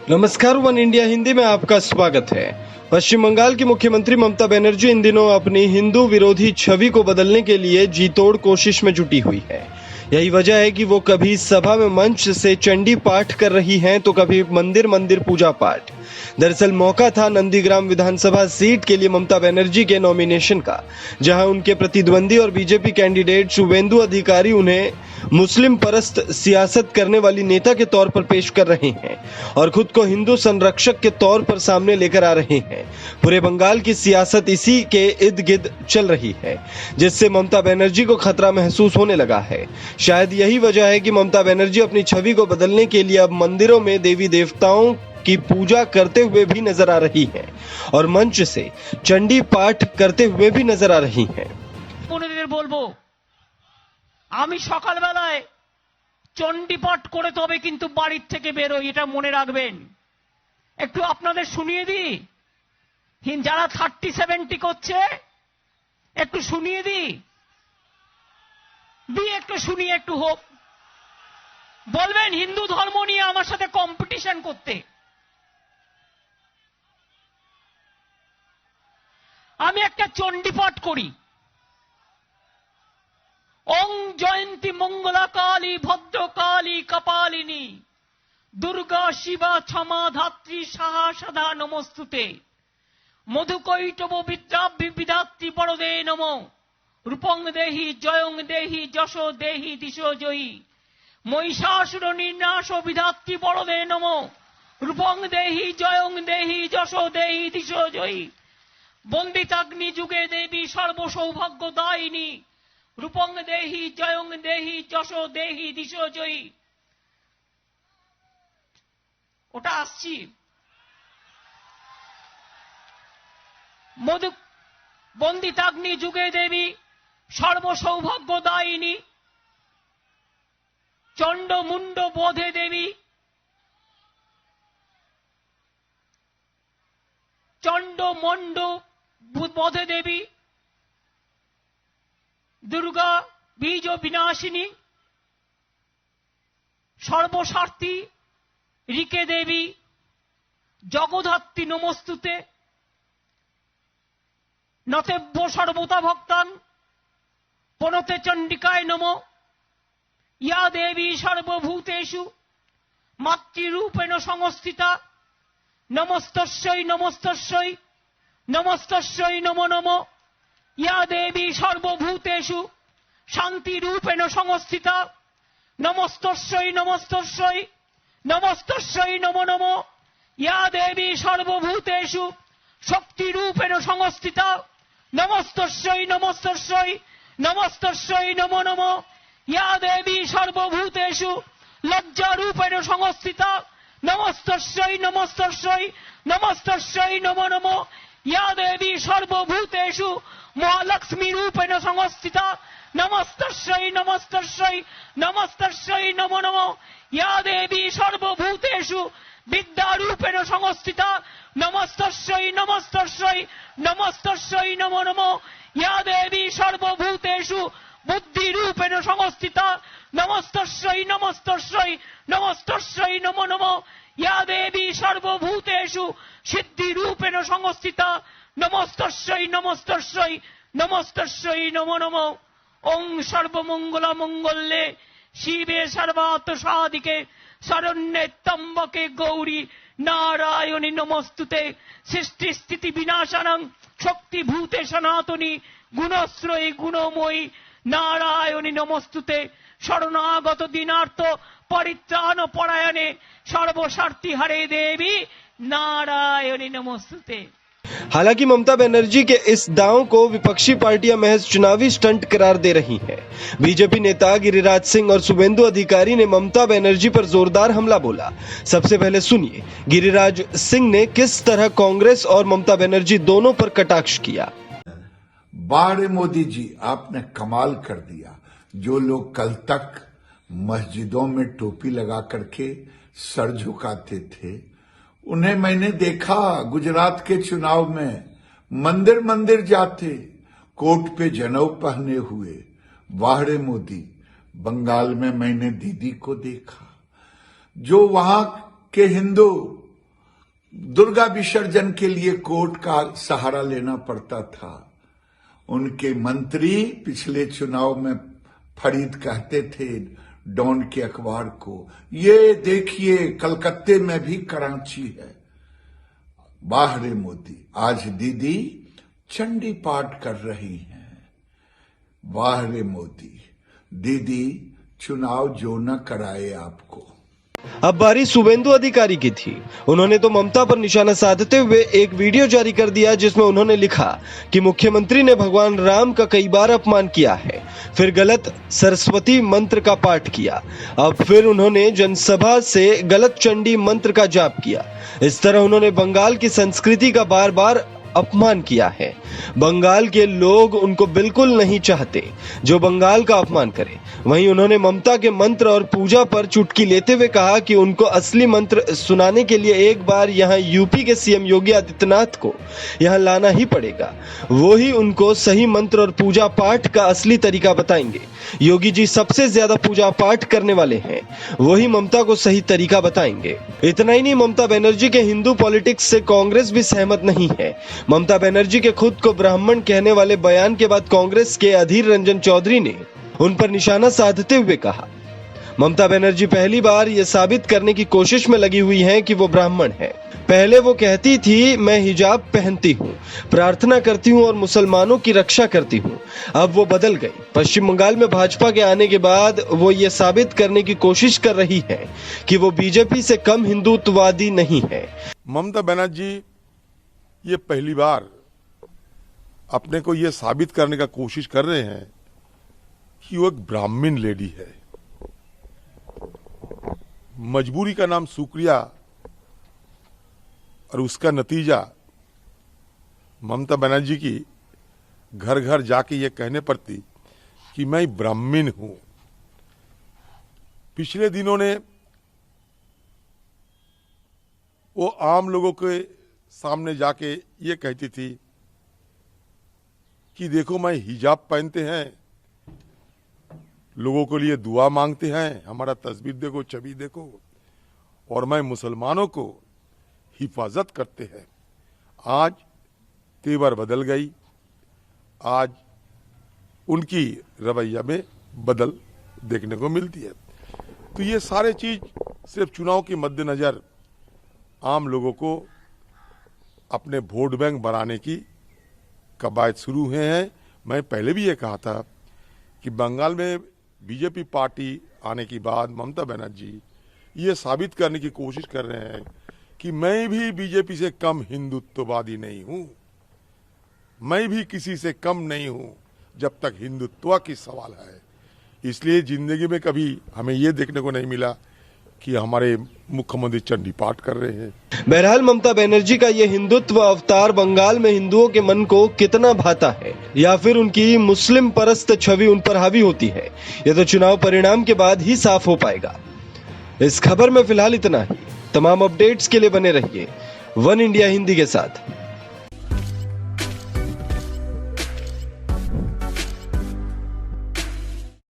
नमस्कार, one India Hindi में आपका स्वागत है। पश्चिम बंगाल की मुख्यमंत्री ममता बनर्जी इन दिनों अपनी हिंदू विरोधी छवि को बदलने के लिए जी तोड़ कोशिश में जुटी हुई है। यही वजह है कि वो कभी सभा में मंच से चंडी पाठ कर रही हैं तो कभी मंदिर मंदिर पूजा पाठ। दरअसल मौका था नंदीग्राम विधानसभा सीट के लिए ममता बनर्जी के नॉमिनेशन का, जहां उनके प्रतिद्वंदी और बीजेपी कैंडिडेट शुभेंदु अधिकारी उन्हें मुस्लिम परस्त सियासत करने वाली नेता के तौर पर पेश कर रहे हैं और खुद को हिंदू संरक्षक के तौर पर सामने लेकर आ रहे हैं। पूरे बंगाल की सियासत इसी के इर्द गिर्द चल रही है, जिससे ममता बनर्जी को खतरा महसूस होने लगा है। शायद यही वजह है कि ममता बनर्जी अपनी छवि को बदलने के लिए अब मंदिरों में देवी देवताओं की पूजा करते हुए भी नजर आ रही हैं और मंच से चंडी पाठ करते हुए भी नजर आ रही हैं। আমি সকালবেলায় চণ্ডীপাঠ করে তবে কিন্তু বাড়ির থেকে বেরোই, এটা মনে রাখবেন। একটু আপনাদের শুনিয়ে দিই, যারা 30-70 করছে একটু শুনিয়ে দিই একটু শুনিয়ে একটু হোক, বলবেন হিন্দু ধর্ম নিয়ে আমার সাথে কম্পিটিশন করতে। আমি একটা চণ্ডীপাঠ করি। ওং জয়ন্তী মঙ্গলা কালী ভদ্রকালী কপালিনী দুর্গা শিবা ক্ষমা ধাত্রী সাহা সদা নমস্তুতে মধুকৈটব বিদ্রাভ্যি বিধাত্রী বরদে নমো রূপং দেহি জয়ং দেহি যশো দেহি দিশো জয়ী মহিষাসুর নির্নাশ বিধাত্রী বরদে নমো রূপং দেহি জয়ং দেহি যশো দেহি দিশো জয়ী বন্দিতাগ্নি যুগে দেবী সর্বসৌভাগ্য দায়িনী রূপং দেহি জয়ং দেহি যশো দেহি দিশো জয়ী। ওটা আসছি। মধু বন্দিতাগ্নি যুগে দেবী সর্বসৌভাগ্য দায়িনী চণ্ড মুন্ড বোধে দেবী চণ্ড মণ্ড বোধে দেবী দুর্গা বীজ বিনাশিনী সর্বস্বার্থী রিকে দেবী জগধাত্রী নমস্তুতে নতেভ্য সর্বতা ভক্তান পনতে চণ্ডিকায় নমো ইয়া দেবী সর্বভূতেষু মাতৃরূপেণ সংস্থিতা নমস্তস্যৈ নমস্তস্যৈ নমস্তস্যৈ নমো নমো ইয়া দেবী সর্বভূতেষু শান্তিরূপেণ সংস্থিতা নমস্তস্যৈ নমস্তস্যৈ নমস্তস্যৈ নমো নমো ইয়া দেবী সর্বভূতেষু শক্তিরূপেণ সংস্থিতা নমস্তস্যৈ নমস্তস্যৈ নমস্তস্যৈ নমো নমো ইয়া দেবী সর্বভূতেষু লজ্জারূপেণ সংস্থিতা নমস্তস্যৈ নমস্তস্যৈ নমস্তস্যৈ নমো নমো ইয়া দেবী সর্বভূতেষু মহালক্ষ্মী রূপেণ সংস্থিতা নমস্তস্যৈ নমস্তস্যৈ নমস্তস্যৈ নমো নমো ইয়া দেবী সর্বভূতেষু বিদ্যারূপেণ সংস্থিতা নমস্তস্যৈ নমস্তস্যৈ নমস্তস্যৈ নমো নমো ইয়া দেবী সর্বভূতেষু বুদ্ধিরূপেণ সংস্থিতা নমস্তস্যৈ নমস্তস্যৈ নমস্তস্যৈ নমো নমো ইয়া দেবী সর্বভূতেষু সিদ্ধিরূপেণ সংস্থিতা নমস্তস্যৈ নমস্তস্যৈ নমস্তস্যৈ নমো নমো ওং সর্বমঙ্গলা মঙ্গলে শিবে সর্বার্থ সাধিকে শরণ্যে ত্র্যম্বকে গৌরী নারায়ণী নমস্তুতে সৃষ্টি স্থিতি বিনাশানং শক্তিভূতে সনাতনী গুণশ্রয়ী গুণময়ী নারায়ণী নমস্তুতে শরণাগত দীনার্থ परित्राण परायणे सर्वस्वार्थी हरे देवी नारायणी नमोस्तुते। हालांकि ममता बनर्जी के इस दांव को विपक्षी पार्टियां महज चुनावी स्टंट करार दे रही हैं। बीजेपी नेता गिरिराज सिंह और शुभेंदु अधिकारी ने ममता बनर्जी पर जोरदार हमला बोला। सबसे पहले सुनिए गिरिराज सिंह ने किस तरह कांग्रेस और ममता बनर्जी दोनों पर कटाक्ष किया। बाड़े मोदी जी, आपने कमाल कर दिया। जो लोग कल तक मस्जिदों में टोपी लगा करके सर झुकाते थे, उन्हें मैंने देखा गुजरात के चुनाव में मंदिर मंदिर जाते, कोट पे जनेऊ पहने हुए। वाहड़े मोदी, बंगाल में मैंने दीदी को देखा जो वहां के हिंदू दुर्गा विसर्जन के लिए कोर्ट का सहारा लेना पड़ता था। उनके मंत्री पिछले चुनाव में फरीद कहते थे डॉन के अखबार को, ये देखिए कलकत्ते में भी कराची है। वाह रे मोदी, आज दीदी चंडी पाठ कर रही हैं। वाह रे मोदी, दीदी चुनाव जो न कराए आपको। अब बारी शुभेंदु अधिकारी की थी। उन्होंने तो ममता पर निशाना साधते हुए एक वीडियो जारी कर दिया जिसमें उन्होंने लिखा कि मुख्यमंत्री ने भगवान राम का कई बार अपमान किया है, फिर गलत सरस्वती मंत्र का पाठ किया, अब फिर उन्होंने जनसभा से गलत चंडी मंत्र का जाप किया। इस तरह उन्होंने बंगाल की संस्कृति का बार बार अपमान किया है। बंगाल के लोग उनको बिल्कुल नहीं चाहते जो बंगाल का अपमान करे। वहीं उन्होंने ममता के मंत्र और पूजा पर चुटकी लेते हुए कहा कि उनको असली मंत्र सुनाने के लिए एक बार यहां यूपी के सीएम योगी आदित्यनाथ को यहां लाना ही पड़ेगा। वो ही उनको सही मंत्र और पूजा पाठ का असली तरीका बताएंगे। योगी जी सबसे ज्यादा पूजा पाठ करने वाले हैं, वही ममता को सही तरीका बताएंगे। इतना ही नहीं, ममता बनर्जी के हिंदू पॉलिटिक्स से कांग्रेस भी सहमत नहीं है। ममता बनर्जी के खुद को ब्राह्मण कहने वाले बयान के बाद कांग्रेस के अधीर रंजन चौधरी ने उन पर निशाना साधते हुए कहा, ममता बनर्जी पहली बार यह साबित करने की कोशिश में लगी हुई हैं कि वो ब्राह्मण है। पहले वो कहती थी मैं हिजाब पहनती हूँ, प्रार्थना करती हूँ और मुसलमानों की रक्षा करती हूँ। अब वो बदल गई। पश्चिम बंगाल में भाजपा के आने के बाद वो ये साबित करने की कोशिश कर रही है कि वो बीजेपी से कम हिंदुत्ववादी नहीं है। ममता बनर्जी ये पहली बार अपने को ये साबित करने का कोशिश कर रहे हैं कि वो एक ब्राह्मण लेडी है। मजबूरी का नाम शुक्रिया और उसका नतीजा ममता बनर्जी की घर घर जाके ये कहने पड़ती कि मैं ब्राह्मण हूं। पिछले दिनों ने वो आम लोगों के सामने जाके ये कहती थी कि देखो मैं हिजाब पहनते हैं, लोगों के लिए दुआ मांगते हैं, हमारा तस्वीर देखो, छवि देखो, और मैं मुसलमानों को हिफाजत करते हैं। आज तेवर बदल गई। आज उनकी रवैया में बदल देखने को मिलती है। तो ये सारे चीज सिर्फ चुनाव के मद्देनजर आम लोगों को अपने वोट बैंक बनाने की कवायद शुरू हुए हैं। मैं पहले भी ये कहा था कि बंगाल में बीजेपी पार्टी आने के बाद ममता बनर्जी ये साबित करने की कोशिश कर रहे हैं कि मैं भी बीजेपी से कम हिंदुत्ववादी नहीं हूं, मैं भी किसी से कम नहीं हूं जब तक हिंदुत्व की सवाल है। इसलिए जिंदगी में कभी हमें ये देखने को नहीं मिला कि हमारे मुख्यमंत्री चंडी पाठ कर रहे हैं। बहरहाल ममता बनर्जी का ये हिंदुत्व अवतार बंगाल में हिंदुओं के मन को कितना भाता है या फिर उनकी मुस्लिम परस्त छवि उन पर हावी होती है, ये तो चुनाव परिणाम के बाद ही साफ हो पाएगा। इस खबर में फिलहाल इतना ही। तमाम अपडेट्स के लिए बने रहिए वन इंडिया हिंदी के साथ।